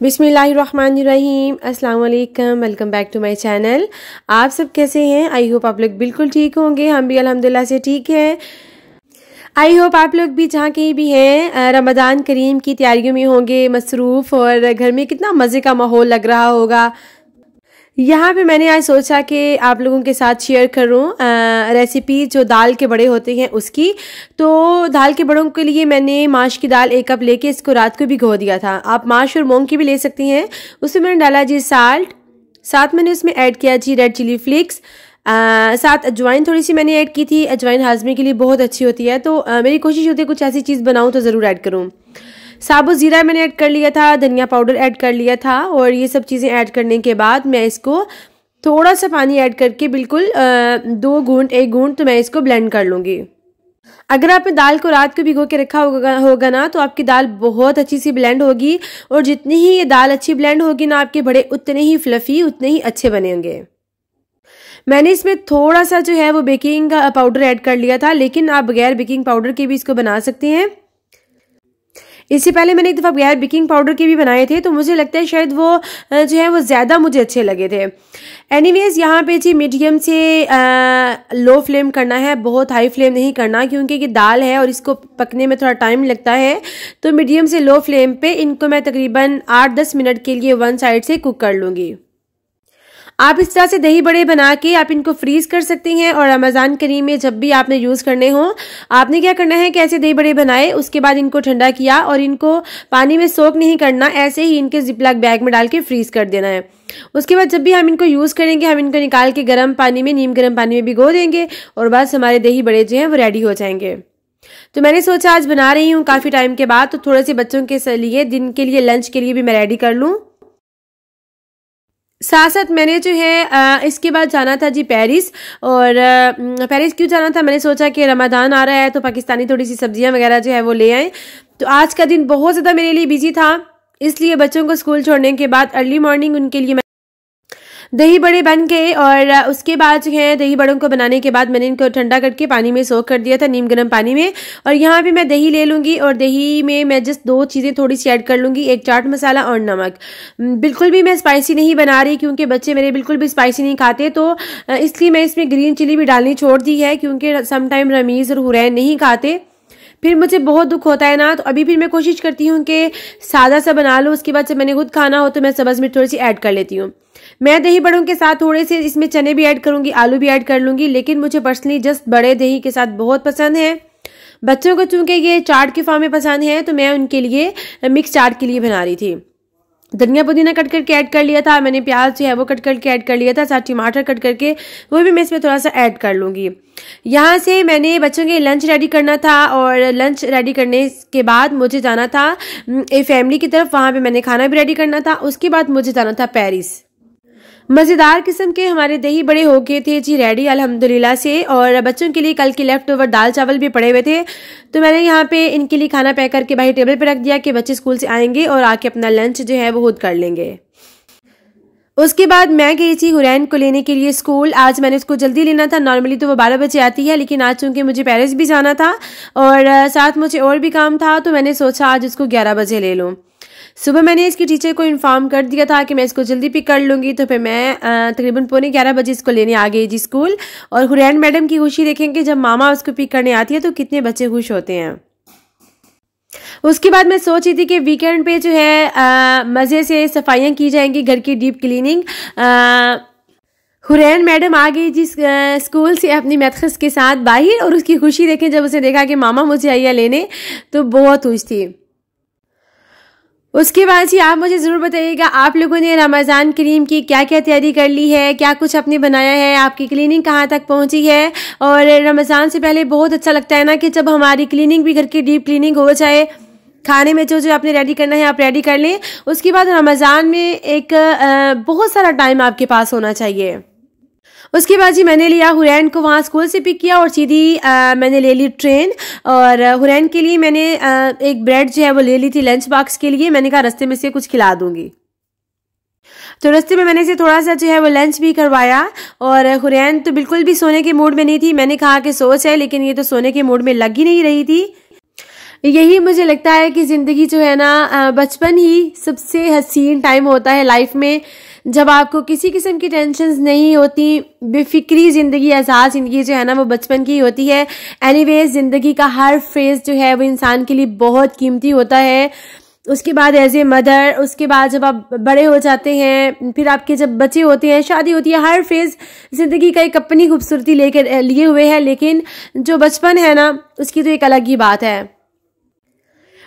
बिस्मिल्लाहिर्रहमानिर्रहीम, अस्सलाम वालेकुम, welcome back to my channel. आप सब कैसे हैं? आई होप आप लोग बिल्कुल ठीक होंगे। हम भी अल्हम्दुलिल्लाह से ठीक हैं। आई होप आप लोग भी जहाँ कहीं भी हैं रमज़ान करीम की तैयारियों में होंगे मसरूफ़, और घर में कितना मज़े का माहौल लग रहा होगा। यहाँ पे मैंने आज सोचा कि आप लोगों के साथ शेयर करूँ रेसिपी जो दाल के बड़े होते हैं उसकी। तो दाल के बड़ों के लिए मैंने माश की दाल 1 कप लेके इसको रात को भिगो दिया था। आप माश और मूंग की भी ले सकती हैं। उसमें मैंने डाला जी साल्ट, साथ मैंने उसमें ऐड किया जी रेड चिली फ्लेक्स, साथ अजवाइन थोड़ी सी मैंने ऐड की थी। अजवाइन हाजमे के लिए बहुत अच्छी होती है, तो मेरी कोशिश होती है कुछ ऐसी चीज़ बनाऊँ तो ज़रूर ऐड करूँ। साबुत ज़ीरा मैंने ऐड कर लिया था, धनिया पाउडर ऐड कर लिया था, और ये सब चीज़ें ऐड करने के बाद मैं इसको थोड़ा सा पानी ऐड करके बिल्कुल 2 घूंट 1 घूंट तो मैं इसको ब्लेंड कर लूँगी। अगर आपने दाल को रात को भिगो के रखा होगा ना, तो आपकी दाल बहुत अच्छी सी ब्लेंड होगी, और जितनी ही ये दाल अच्छी ब्लेंड होगी ना, आपके बड़े उतने ही फ्लफ़ी, उतने ही अच्छे बनेंगे। मैंने इसमें थोड़ा सा जो है वो बेकिंग पाउडर ऐड कर लिया था, लेकिन आप बगैर बेकिंग पाउडर के भी इसको बना सकते हैं। इससे पहले मैंने एक दफ़ा बगैर बेकिंग पाउडर के भी बनाए थे, तो मुझे लगता है शायद वो जो है वो ज़्यादा मुझे अच्छे लगे थे। एनीवेज़ यहाँ पे जी मीडियम से लो फ्लेम करना है, बहुत हाई फ्लेम नहीं करना, क्योंकि ये दाल है और इसको पकने में थोड़ा टाइम लगता है। तो मीडियम से लो फ्लेम पे इनको मैं तकरीबन 8-10 मिनट के लिए वन साइड से कुक कर लूँगी। आप इस तरह से दही बड़े बना के आप इनको फ्रीज कर सकती हैं, और रमज़ान करीम में जब भी आपने यूज़ करने हो, आपने क्या करना है कि ऐसे दही बड़े बनाए, उसके बाद इनको ठंडा किया और इनको पानी में सोक नहीं करना, ऐसे ही इनके जिपलॉक बैग में डाल के फ्रीज कर देना है। उसके बाद जब भी हम इनको यूज़ करेंगे, हम इनको निकाल के गर्म पानी में, नीम गर्म पानी में भिगो देंगे, और बस हमारे दही बड़े जो हैं वो रेडी हो जाएंगे। तो मैंने सोचा आज बना रही हूँ काफ़ी टाइम के बाद, तो थोड़े से बच्चों के लिए दिन के लिए लंच के लिए भी मैं रेडी कर लूँ। साथ साथ मैंने जो है इसके बाद जाना था जी पेरिस। और पेरिस क्यों जाना था, मैंने सोचा कि रमज़ान आ रहा है तो पाकिस्तानी थोड़ी सी सब्जियां वगैरह जो है वो ले आए। तो आज का दिन बहुत ज़्यादा मेरे लिए बिजी था, इसलिए बच्चों को स्कूल छोड़ने के बाद अर्ली मॉर्निंग उनके लिए दही बड़े बन गए। और उसके बाद जो है दही बड़ों को बनाने के बाद मैंने इनको ठंडा करके पानी में सोक कर दिया था, नीम गर्म पानी में। और यहाँ पे मैं दही ले लूँगी, और दही में मैं जस्ट 2 चीज़ें थोड़ी सी ऐड कर लूँगी, एक चाट मसाला और नमक। बिल्कुल भी मैं स्पाइसी नहीं बना रही, क्योंकि बच्चे मेरे बिल्कुल भी स्पाइसी नहीं खाते, तो इसलिए मैं इसमें ग्रीन चिली भी डालनी छोड़ दी है, क्योंकि समटाइम रमीज़ और हुरैन नहीं खाते, फिर मुझे बहुत दुख होता है ना। तो अभी फिर मैं कोशिश करती हूँ कि सादा सा बना लूँ, उसके बाद जब मैंने खुद खाना हो तो मैं सब्ज़ मिर्च थोड़ी सी ऐड कर लेती हूँ। मैं दही बड़ों के साथ थोड़े से इसमें चने भी ऐड करूँगी, आलू भी ऐड कर लूँगी, लेकिन मुझे पर्सनली जस्ट बड़े दही के साथ बहुत पसंद है। बच्चों को चूँकि ये चाट के फॉर्म में पसंद है, तो मैं उनके लिए मिक्स चाट के लिए बना रही थी। धनिया पुदीना कट करके ऐड कर लिया था मैंने, प्याज जो है वो कट करके ऐड कर लिया था, साथ टमाटर कट करके वो भी मैं इसमें थोड़ा सा ऐड कर लूँगी। यहाँ से मैंने बच्चों के लंच रेडी करना था, और लंच रेडी करने के बाद मुझे जाना था एक फैमिली की तरफ, वहाँ पे मैंने खाना भी रेडी करना था। उसके बाद मुझे जाना था पेरिस। मज़ेदार किस्म के हमारे दही बड़े हो गए थे जी रेडी अल्हम्दुलिल्लाह से, और बच्चों के लिए कल के लेफ्ट ओवर दाल चावल भी पड़े हुए थे, तो मैंने यहाँ पे इनके लिए खाना पैक करके भाई टेबल पे रख दिया कि बच्चे स्कूल से आएंगे और आके अपना लंच जो है वो खुद कर लेंगे। उसके बाद मैं गई थी हुरैन को लेने के लिए स्कूल। आज मैंने उसको जल्दी लेना था, नॉर्मली तो वो 12 बजे आती है, लेकिन आज चूँकि मुझे पेरिस भी जाना था और साथ मुझे और भी काम था, तो मैंने सोचा आज उसको 11 बजे ले लूँ। सुबह मैंने इसकी टीचर को इन्फॉर्म कर दिया था कि मैं इसको जल्दी पिक कर लूँगी, तो फिर मैं तकरीबन पौने 11 बजे इसको लेने आ गई जी स्कूल। और हुरैन मैडम की खुशी देखेंगे जब मामा उसको पिक करने आती है तो कितने बच्चे खुश होते हैं। उसके बाद मैं सोच रही थी कि वीकेंड पे जो है मज़े से सफाइयाँ की जाएंगी, घर की डीप क्लीनिंग। हुरैन मैडम आ गई जी स्कूल से अपनी मैथ्स के साथ बाहर, और उसकी खुशी देखें जब उसे देखा कि मामा मुझे आई है लेने, तो बहुत खुश थी। उसके बाद जी आप मुझे ज़रूर बताइएगा आप लोगों ने रमज़ान करीम की क्या क्या तैयारी कर ली है, क्या कुछ आपने बनाया है, आपकी क्लीनिंग कहाँ तक पहुँची है। और रमज़ान से पहले बहुत अच्छा लगता है ना कि जब हमारी क्लीनिंग भी, घर की डीप क्लीनिंग हो जाए, खाने में जो जो आपने रेडी करना है आप रेडी कर लें। उसके बाद रमज़ान में एक बहुत सारा टाइम आपके पास होना चाहिए। उसके बाद जी मैंने लिया हुरैन को वहाँ स्कूल से पिक किया, और सीधी मैंने ले ली ट्रेन। और हुरैन के लिए मैंने एक ब्रेड जो है वो ले ली थी लंच बॉक्स के लिए। मैंने कहा रास्ते में से कुछ खिला दूंगी, तो रास्ते में मैंने इसे थोड़ा सा जो है वो लंच भी करवाया। और हुरैन तो बिल्कुल भी सोने के मूड में नहीं थी, मैंने कहा कि सोच है, लेकिन ये तो सोने के मूड में लग ही नहीं रही थी। यही मुझे लगता है कि ज़िंदगी जो है ना, बचपन ही सबसे हसीन टाइम होता है लाइफ में, जब आपको किसी किस्म की टेंशन्स नहीं होती, बेफिक्री ज़िंदगी, आज़ाद ज़िंदगी जो है ना वो बचपन की होती है। एनीवेज ज़िंदगी का हर फेज़ जो है वो इंसान के लिए बहुत कीमती होता है। उसके बाद एज ए मदर, उसके बाद जब आप बड़े हो जाते हैं, फिर आपके जब बच्चे होते हैं, शादी होती है, हर फेज़ ज़िंदगी का एक अपनी खूबसूरती लेकर लिए हुए है। लेकिन जो बचपन है ना, उसकी तो एक अलग ही बात है।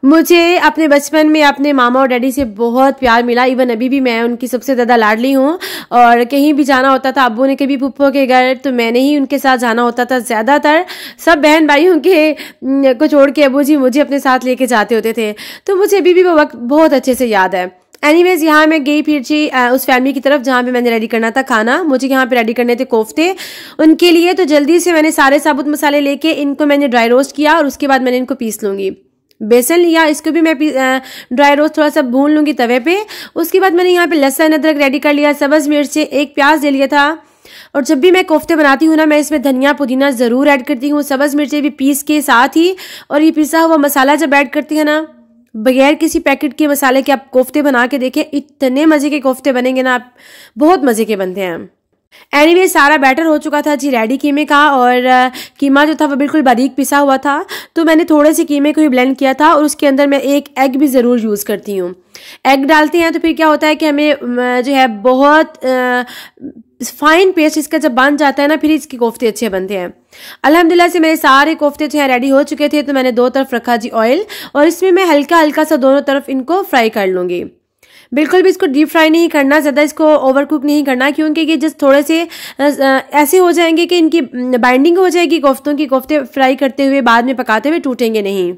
मुझे अपने बचपन में अपने मामा और डैडी से बहुत प्यार मिला। इवन अभी भी मैं उनकी सबसे ज़्यादा लाडली हूँ। और कहीं भी जाना होता था, अब्बू ने कभी फूफो के घर, तो मैंने ही उनके साथ जाना होता था। ज़्यादातर सब बहन भाइयों के को छोड़ के अब्बू जी मुझे अपने साथ लेके जाते होते थे। तो मुझे अभी भी वो वक्त बहुत अच्छे से याद है। एनीवेज यहाँ मैं गई फिर जी उस फैमिली की तरफ जहाँ पे मैंने रेडी करना था खाना। मुझे यहाँ पे रेडी करने थे कोफ्ते उनके लिए। तो जल्दी से मैंने सारे साबुत मसाले लेके इनको मैंने ड्राई रोस्ट किया और उसके बाद मैंने इनको पीस लूँगी। बेसन लिया, इसको भी मैं ड्राई रोस्ट थोड़ा सा भून लूँगी तवे पे। उसके बाद मैंने यहाँ पे लहसुन अदरक रेडी कर लिया, सब्ज़ मिर्च, एक प्याज ले लिया था। और जब भी मैं कोफ्ते बनाती हूँ ना, मैं इसमें धनिया पुदीना ज़रूर ऐड करती हूँ, सब्ज़ मिर्चें भी पीस के साथ ही। और ये पिसा हुआ मसाला जब ऐड करती है ना, बगैर किसी पैकेट के मसाले के आप कोफ्ते बना के देखें, इतने मज़े के कोफ्ते बनेंगे ना, आप बहुत मज़े के बनते हैं। एनीवे सारा बैटर हो चुका था जी रेडी कीमे का। और कीमा जो था वो बिल्कुल बारीक पिसा हुआ था। तो मैंने थोड़े से कीमे को ही ब्लेंड किया था और उसके अंदर मैं एक एग भी ज़रूर यूज़ करती हूँ। एग डालते हैं तो फिर क्या होता है कि हमें जो है बहुत फाइन पेस्ट इसका जब बन जाता है ना, फिर इसके कोफ्ते अच्छे बनते हैं। अल्हम्दुलिल्लाह से मेरे सारे कोफ्ते जो है रेडी हो चुके थे। तो मैंने दो तरफ रखा जी ऑयल और इसमें मैं हल्का हल्का सा दोनों तरफ इनको फ्राई कर लूँगी। बिल्कुल भी इसको डीप फ्राई नहीं करना, ज़्यादा इसको ओवर कुक नहीं करना, क्योंकि ये जस्ट थोड़े से ऐसे हो जाएंगे कि इनकी बाइंडिंग हो जाएगी कोफ्तों की। कोफ्ते फ्राई करते हुए बाद में पकाते हुए टूटेंगे नहीं।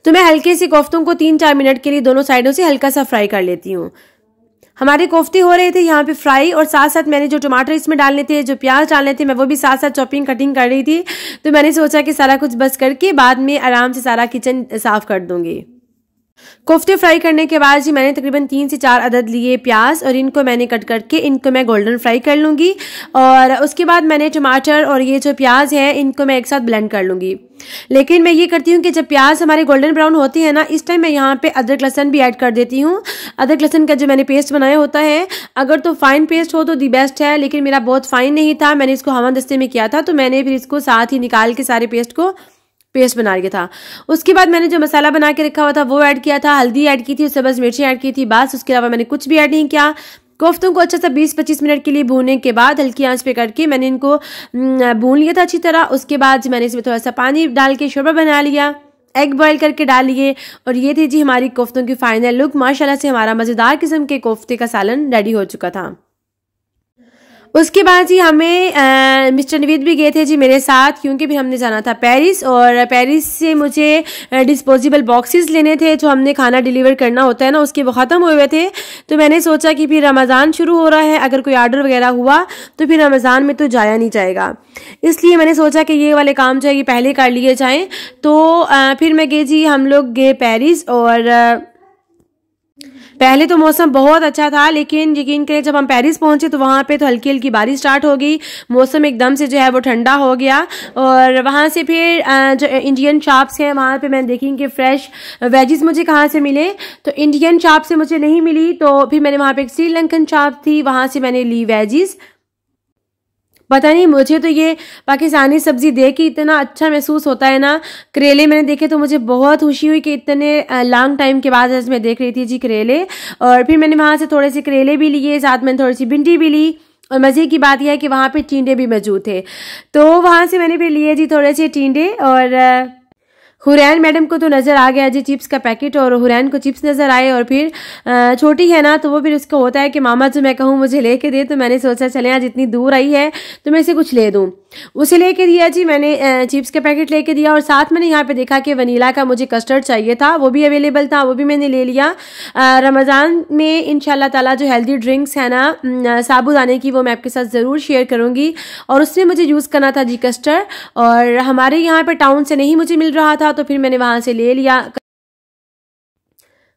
तो मैं हल्के से कोफ्तों को 3-4 मिनट के लिए दोनों साइडों से हल्का सा फ्राई कर लेती हूँ। हमारे कोफ्ते हो रहे थे यहाँ पे फ्राई और साथ साथ मैंने जो टमाटर इसमें डालने थे, जो प्याज डालने थे, मैं वो भी साथ साथ चॉपिंग कटिंग कर रही थी। तो मैंने सोचा कि सारा कुछ बस करके बाद में आराम से सारा किचन साफ कर दूंगी। कोफ्ते फ्राई करने के बाद जी मैंने तकरीबन 3 से 4 अदद लिए प्याज और इनको मैंने कट करके इनको मैं गोल्डन फ्राई कर लूँगी। और उसके बाद मैंने टमाटर और ये जो प्याज है इनको मैं एक साथ ब्लेंड कर लूँगी। लेकिन मैं ये करती हूँ कि जब प्याज हमारे गोल्डन ब्राउन होती है ना, इस टाइम मैं यहाँ पे अदरक लहसन भी ऐड कर देती हूँ। अदरक लहसन का जो मैंने पेस्ट बनाया होता है, अगर तो फाइन पेस्ट हो तो दी बेस्ट है, लेकिन मेरा बहुत फाइन नहीं था, मैंने इसको हमदस्ते में किया था। तो मैंने फिर इसको साथ ही निकाल के सारे पेस्ट बना लिया था। उसके बाद मैंने जो मसाला बना के रखा हुआ था वो ऐड किया था, हल्दी ऐड की थी, सब्ज़ मिर्ची ऐड की थी, बस उसके अलावा मैंने कुछ भी ऐड नहीं किया। कोफ्तों को अच्छा सा 20-25 मिनट के लिए भूनने के बाद हल्की आंच पे करके मैंने इनको भून लिया था अच्छी तरह। उसके बाद मैंने इसमें थोड़ा सा पानी डाल के शोरबा बना लिया, एग बॉईल करके डाल लिए। और ये थी जी हमारी कोफ्तों की फाइनल लुक। माशाल्लाह से हमारा मज़ेदार किस्म के कोफ्ते का सालन रेडी हो चुका था। उसके बाद जी हमें मिस्टर नवीद भी गए थे जी मेरे साथ, क्योंकि फिर हमने जाना था पेरिस। और पेरिस से मुझे डिस्पोजेबल बॉक्सेस लेने थे, जो हमने खाना डिलीवर करना होता है ना, उसके वो ख़त्म हुए थे। तो मैंने सोचा कि फिर रमज़ान शुरू हो रहा है, अगर कोई ऑर्डर वगैरह हुआ तो फिर रमज़ान में तो जाया नहीं जाएगा, इसलिए मैंने सोचा कि ये वाले काम जो है ये पहले कर लिए जाएँ। तो फिर मैं गई जी, हम लोग गए पेरिस। और पहले तो मौसम बहुत अच्छा था, लेकिन यकीन करें जब हम पेरिस पहुंचे तो वहाँ पे तो हल्की हल्की बारिश स्टार्ट हो गई, मौसम एकदम से जो है वो ठंडा हो गया। और वहाँ से फिर जो इंडियन शॉप्स हैं वहाँ पे मैंने देखी कि फ्रेश वेजिस मुझे कहाँ से मिले। तो इंडियन शॉप से मुझे नहीं मिली, तो फिर मैंने वहाँ पे एक श्रीलंकन शॉप थी, वहाँ से मैंने ली वेजिस। पता नहीं मुझे तो ये पाकिस्तानी सब्जी देख के इतना अच्छा महसूस होता है ना। करेले मैंने देखे तो मुझे बहुत खुशी हुई कि इतने लॉन्ग टाइम के बाद मैं देख रही थी जी करेले। और फिर मैंने वहाँ से थोड़े से करेले भी लिए, साथ में थोड़ी सी भिंडी भी ली। और मज़े की बात यह है कि वहाँ पे टींडे भी मौजूद थे, तो वहाँ से मैंने फिर लिए जी थोड़े से टींडे। और हुरैन मैडम को तो नज़र आ गया जी चिप्स का पैकेट, और हुरैन को चिप्स नज़र आए। और फिर छोटी है ना, तो वो फिर उसको होता है कि मामा जो मैं कहूँ मुझे लेके दे। तो मैंने सोचा चले आज इतनी दूर आई है तो मैं इसे कुछ ले दूँ, उसे लेके दिया जी। मैंने चिप्स का पैकेट लेके दिया। और साथ मैंने यहाँ पे देखा कि वनीला का मुझे कस्टर्ड चाहिए था, वो भी अवेलेबल था, वो भी मैंने ले लिया। रमज़ान में इंशाल्लाह ताला जो हेल्दी ड्रिंक्स है ना साबुदाने की, वो मैं आपके साथ ज़रूर शेयर करूँगी। और उसमें मुझे यूज़ करना था जी कस्टर्ड, और हमारे यहाँ पर टाउन से नहीं मुझे मिल रहा था, तो फिर मैंने वहाँ से ले लिया।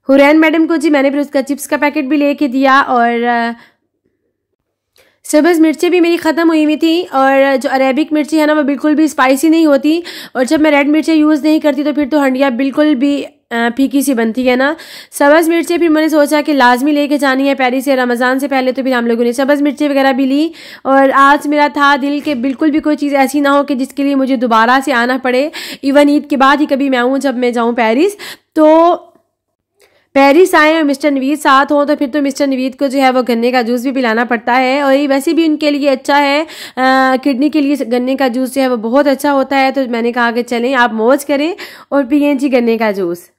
हुरैन मैडम को जी मैंने फिर उसका चिप्स का पैकेट भी लेके दिया। और सब्ज़ मिर्चें भी मेरी ख़त्म हुई हुई थी और जो अरेबिक मिर्ची है ना वो बिल्कुल भी स्पाइसी नहीं होती, और जब मैं रेड मिर्चें यूज़ नहीं करती तो फिर तो हंडिया बिल्कुल भी फीकी सी बनती है ना। सब्ज़ मिर्चें फिर मैंने सोचा कि लाजमी लेके जानी है पेरिस से रमज़ान से पहले, तो फिर हम लोगों ने सब्ज़ मिर्चें वगैरह भी ली। और आज मेरा था दिल के बिल्कुल भी कोई चीज़ ऐसी ना हो कि जिसके लिए मुझे दोबारा से आना पड़े, इवन ईद के बाद ही कभी मैं आऊँ, जब मैं जाऊँ पेरिस। तो पेरिस आए और मिस्टर नवीद साथ हों तो फिर तो मिस्टर नवीद को जो है वो गन्ने का जूस भी पिलाना पड़ता है, और ये वैसे भी उनके लिए अच्छा है, किडनी के लिए गन्ने का जूस जो है वो बहुत अच्छा होता है। तो मैंने कहा कि चलें आप मौज करें और पिएं जी गन्ने का जूस।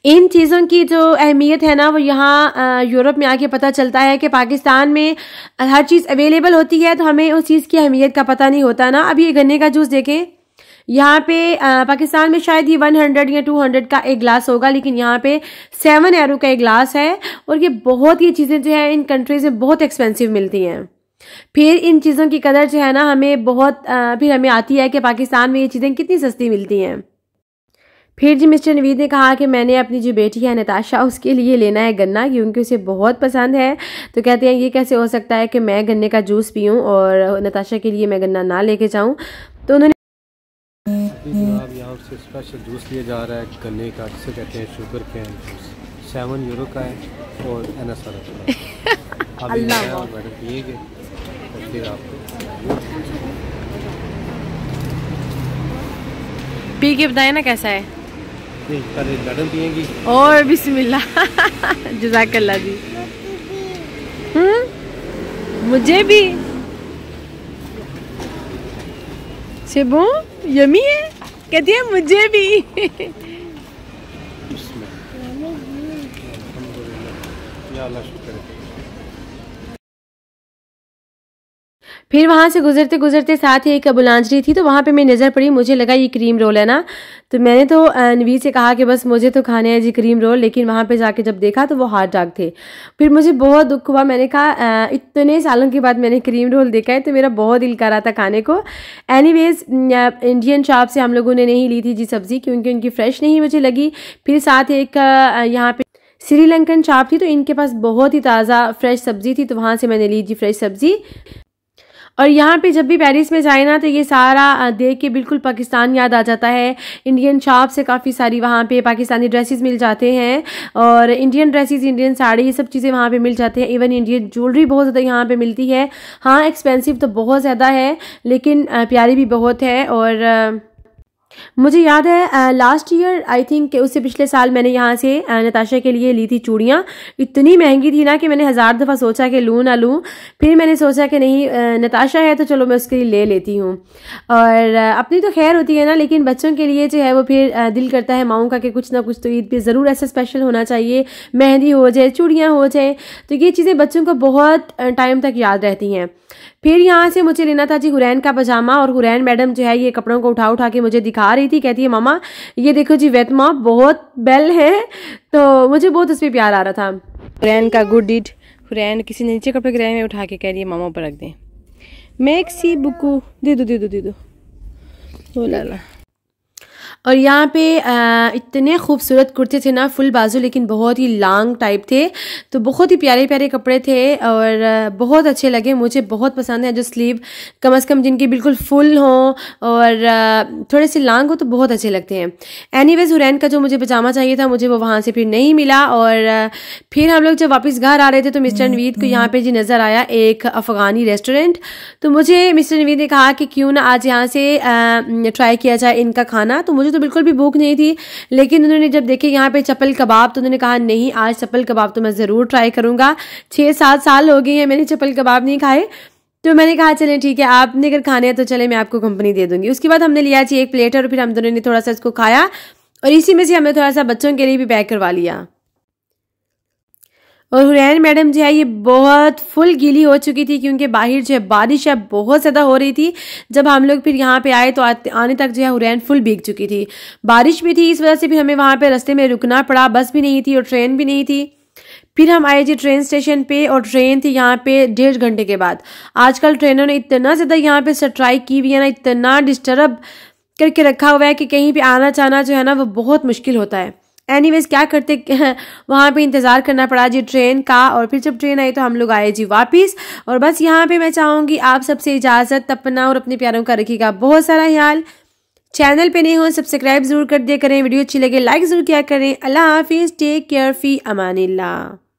इन चीज़ों की जो अहमियत है ना वो यहाँ यूरोप में आके पता चलता है कि पाकिस्तान में हर चीज़ अवेलेबल होती है तो हमें उस चीज़ की अहमियत का पता नहीं होता ना। अब ये गन्ने का जूस देखें, यहाँ पे पाकिस्तान में शायद ये 100 या 200 का एक ग्लास होगा, लेकिन यहाँ पे 7 यूरो का एक ग्लास है। और ये बहुत ये चीज़ें जो है इन कंट्रीज में बहुत एक्सपेंसिव मिलती हैं। फिर इन चीज़ों की कदर जो है ना हमें बहुत फिर हमें आती है कि पाकिस्तान में ये चीज़ें कितनी सस्ती मिलती हैं। फिर जी मिस्टर नवीद ने कहा कि मैंने अपनी जो बेटी है नताशा उसके लिए लेना है गन्ना, क्योंकि उसे बहुत पसंद है। तो कहते हैं ये कैसे हो सकता है कि मैं गन्ने का जूस पीऊँ और नताशा के लिए मैं गन्ना ना लेके जाऊँ। तो उन्होंने जनाब यहाँ से स्पेशल जूस लिया जा रहा है गन्ने का, जिसे कहते हैं शुगर कैन जूस। 7 यूरो का है और NSR का। अल्लाह मैडम पिएंगे और फिर आपको पी के बताए ना कैसा है। पहले मैडम पिएंगी और बिस्मिल्लाह जज़ाकल्लाह जी। मुझे भी शिबू यमी है, कहती है मुझे भी। फिर वहाँ से गुजरते गुजरते साथ ही एक बुलांजरी थी, तो वहाँ पे मेरी नज़र पड़ी, मुझे लगा ये क्रीम रोल है ना, तो मैंने तो नवीद से कहा कि बस मुझे तो खाने हैं जी क्रीम रोल। लेकिन वहाँ पे जाके जब देखा तो वो हार्ड डार्क थे। फिर मुझे बहुत दुख हुआ, मैंने कहा इतने सालों के बाद मैंने क्रीम रोल देखा है, तो मेरा बहुत दिल कर रहा था खाने को। एनीवेज इंडियन शॉप से हम लोगों ने नहीं ली थी जी सब्ज़ी, क्योंकि उनकी फ़्रेश नहीं मुझे लगी। फिर साथ एक यहाँ पे श्रीलंकन शॉप थी, तो इनके पास बहुत ही ताज़ा फ्रेश सब्ज़ी थी, तो वहाँ से मैंने ली जी फ्रेश सब्ज़ी। और यहाँ पे जब भी पेरिस में जाए ना तो ये सारा देख के बिल्कुल पाकिस्तान याद आ जाता है। इंडियन शॉप से काफ़ी सारी वहाँ पे पाकिस्तानी ड्रेसेस मिल जाते हैं, और इंडियन ड्रेसेस, इंडियन साड़ी, ये सब चीज़ें वहाँ पे मिल जाते हैं। इवन इंडियन ज्वेलरी बहुत ज़्यादा यहाँ पे मिलती है। हाँ एक्सपेंसिव तो बहुत ज़्यादा है, लेकिन प्यारी भी बहुत है। और मुझे याद है लास्ट ईयर आई थिंक उससे पिछले साल मैंने यहाँ से नताशा के लिए ली थी चूड़ियाँ। इतनी महंगी थी ना कि मैंने 1000 दफ़ा सोचा कि लूँ ना लूँ। फिर मैंने सोचा कि नहीं नताशा है तो चलो मैं उसके लिए ले लेती हूँ। और अपनी तो खैर होती है ना, लेकिन बच्चों के लिए जो है वो फिर दिल करता है माओं का कि कुछ ना कुछ तो ईद पे ज़रूर ऐसा स्पेशल होना चाहिए, मेहंदी हो जाए, चूड़ियाँ हो जाए, तो ये चीज़ें बच्चों को बहुत टाइम तक याद रहती हैं। फिर यहाँ से मुझे लेना था जी हुरैन का पजामा, और हुरैन मैडम जो है ये कपड़ों को उठा उठा के मुझे दिखा रही थी। कहती है मामा ये देखो जी वेतमा बहुत बेल है, तो मुझे बहुत उस पर प्यार आ रहा था। हुरैन का गुड डीड, हुरैन किसी ने नीचे कपड़े गिराए में उठा के कह रही है मामा ऊपर रख दें। मैक्सी बुकू दे दो दे दो दे दो, ओ लाला। और यहाँ पे इतने खूबसूरत कुर्ते थे ना, फुल बाजू, लेकिन बहुत ही लॉन्ग टाइप थे, तो बहुत ही प्यारे प्यारे कपड़े थे और बहुत अच्छे लगे। मुझे बहुत पसंद है जो स्लीव कम से कम जिनकी बिल्कुल फुल हों और थोड़े से लॉन्ग हो, तो बहुत अच्छे लगते हैं। एनीवेज हुरैन का जो मुझे पजामा चाहिए था मुझे वो वहाँ से फिर नहीं मिला। और फिर हम लोग जब वापस घर आ रहे थे तो मिस्टर नवीद को यहाँ पे जी नज़र आया एक अफ़गानी रेस्टोरेंट। तो मुझे मिस्टर नवीद ने कहा कि क्यों ना आज यहाँ से ट्राई किया जाए इनका खाना। तो मुझे तो बिल्कुल भी भूख नहीं थी, लेकिन उन्होंने जब देखे यहाँ पे चप्पल कबाब तो उन्होंने कहा नहीं आज चप्पल कबाब तो मैं ज़रूर ट्राई करूँगा। 6-7 साल हो गए हैं मैंने चप्पल कबाब नहीं खाए, तो मैंने कहा चलें ठीक है आपने अगर खाने हैं तो चले मैं आपको कंपनी दे दूँगी। उसके बाद हमने लिया जी एक प्लेट, और फिर हम दोनों ने थोड़ा सा इसको खाया, और इसी में से हमने थोड़ा सा बच्चों के लिए भी पैक करवा लिया। और हुरैन मैडम जो है ये बहुत फुल गीली हो चुकी थी, क्योंकि बाहर जो है बारिश है बहुत ज़्यादा हो रही थी। जब हम लोग फिर यहाँ पे आए तो आने तक जो है हुरैन फुल भीग चुकी थी। बारिश भी थी, इस वजह से भी हमें वहाँ पे रास्ते में रुकना पड़ा, बस भी नहीं थी और ट्रेन भी नहीं थी। फिर हम आए जी ट्रेन स्टेशन पे, और ट्रेन थी यहाँ पे 1.5 घंटे के बाद। आजकल ट्रेनों ने इतना ज़्यादा यहाँ पे स्ट्राइक की हुई है ना, इतना डिस्टर्ब करके रखा हुआ है कि कहीं पे आना जाना जो है ना वो बहुत मुश्किल होता है। एनीवेज क्या करते वहाँ पे इंतज़ार करना पड़ा जी ट्रेन का, और फिर जब ट्रेन आई तो हम लोग आए जी वापस। और बस यहाँ पे मैं चाहूँगी आप सबसे इजाज़त, अपना और अपने प्यारों का रखिएगा बहुत सारा ख्याल। चैनल पे नहीं हो सब्सक्राइब जरूर कर दिया करें, वीडियो अच्छी लगे लाइक जरूर किया करें। अल्लाह हाफिज़, टेक केयर, फी अमानिल्लाह।